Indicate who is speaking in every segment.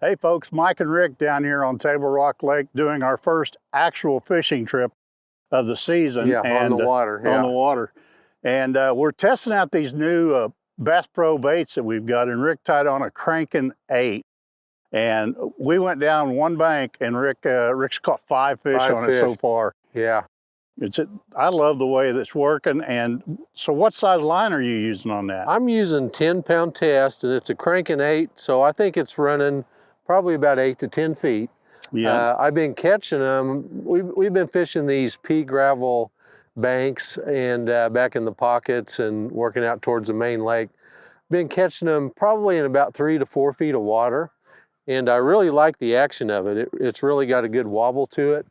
Speaker 1: Hey folks, Mike and Rick down here on Table Rock Lake doing our first actual fishing trip of the season.
Speaker 2: Yeah, on the water.
Speaker 1: On the water. And we're testing out these new Bass Pro baits that we've got, and Rick tied on a Crankin 8. And we went down one bank and Rick's caught 5 fish on it so far.
Speaker 2: Yeah.
Speaker 1: I love the way that's working. And so what size line are you using on that?
Speaker 2: I'm using 10-pound test, and it's a Crankin 8, so I think it's running probably about 8 to 10 feet.
Speaker 1: Yeah.
Speaker 2: I've been catching them. We've been fishing these pea gravel banks and back in the pockets and working out towards the main lake. Been catching them probably in about 3 to 4 feet of water, and I really like the action of it. It's really got a good wobble to it.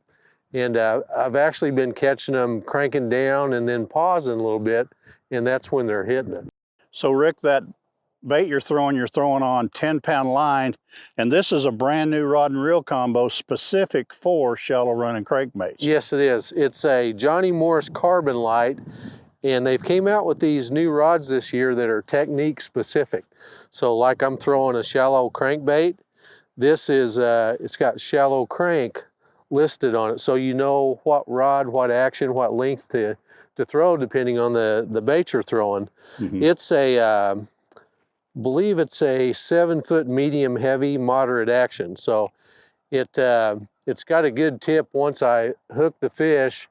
Speaker 2: And I've actually been catching them cranking down and then pausing a little bit, and that's when they're hitting it.
Speaker 1: So Rick, that bait you're throwing on 10-pound line, and this is a brand new rod and reel combo specific for shallow running crankbaits.
Speaker 2: Yes, it is. It's a Johnny Morris Carbon Light, and they've came out with these new rods this year that are technique specific. So like I'm throwing a shallow crankbait, this is, it's got shallow crank listed on it, so you know what rod, what action, what length to throw depending on the bait you're throwing. Mm-hmm. It's a, believe it's a 7-foot medium heavy moderate action. So it's got a good tip. Once I hook the fish,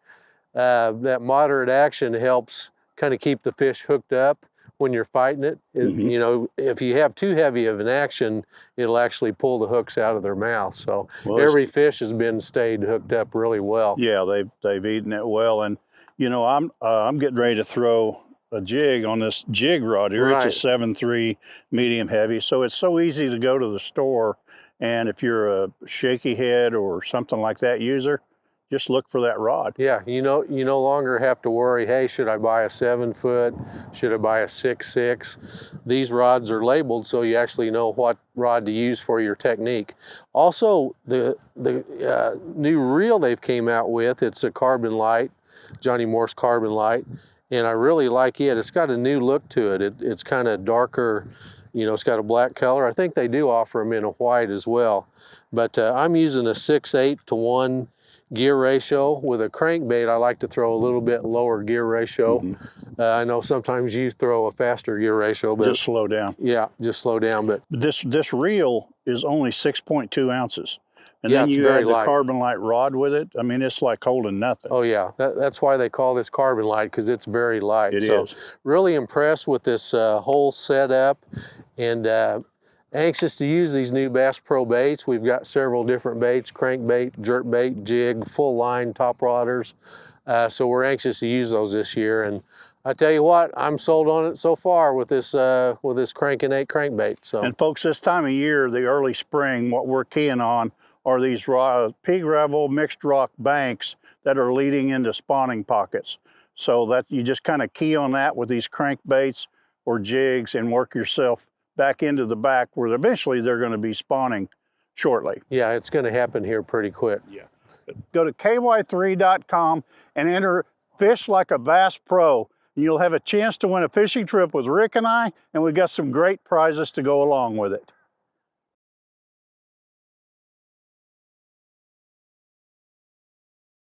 Speaker 2: that moderate action helps kind of keep the fish hooked up when you're fighting it. Mm-hmm. You know, if you have too heavy of an action, it'll actually pull the hooks out of their mouth. So every fish has stayed hooked up really well.
Speaker 1: Yeah, they've eaten it well. And you know, I'm getting ready to throw a jig on this jig rod here. Right. It's a 7.3 medium heavy, so it's so easy to go to the store, and if you're a shaky head or something like that user, just look for that rod.
Speaker 2: Yeah, you no longer have to worry, hey, should I buy a 7-foot? Should I buy a 6.6? These rods are labeled so you actually know what rod to use for your technique. Also, the new reel they've came out with, it's a Carbon Light, Johnny Morris Carbon Light, and I really like it. It's got a new look to it. It's kind of darker, you know, it's got a black color. I think they do offer them in a white as well. But I'm using a 6/8 to 1 gear ratio. With a crankbait, I like to throw a little bit lower gear ratio. Mm-hmm. I know sometimes you throw a faster gear ratio, but
Speaker 1: just slow down.
Speaker 2: Yeah, just slow down. But
Speaker 1: this reel is only 6.2 ounces. And
Speaker 2: yeah,
Speaker 1: then you add the Carbon Light rod with it. I mean, it's like holding nothing.
Speaker 2: Oh yeah, that's why they call this Carbon Light, because it's very light.
Speaker 1: It is.
Speaker 2: Really impressed with this whole setup, and anxious to use these new Bass Pro baits. We've got several different baits: crankbait, jerkbait, jig, full line, top rodders. So we're anxious to use those this year. And I tell you what, I'm sold on it so far with this Crankin 8 crankbait. So.
Speaker 1: And folks, this time of year, the early spring, what we're keying on are these pea gravel mixed rock banks that are leading into spawning pockets. So that you just kind of key on that with these crankbaits or jigs and work yourself back into the back where eventually they're going to be spawning shortly.
Speaker 2: Yeah, it's going to happen here pretty quick.
Speaker 1: Yeah. Go to ky3.com and enter Fish Like a Bass Pro. And you'll have a chance to win a fishing trip with Rick and I, and we've got some great prizes to go along with it.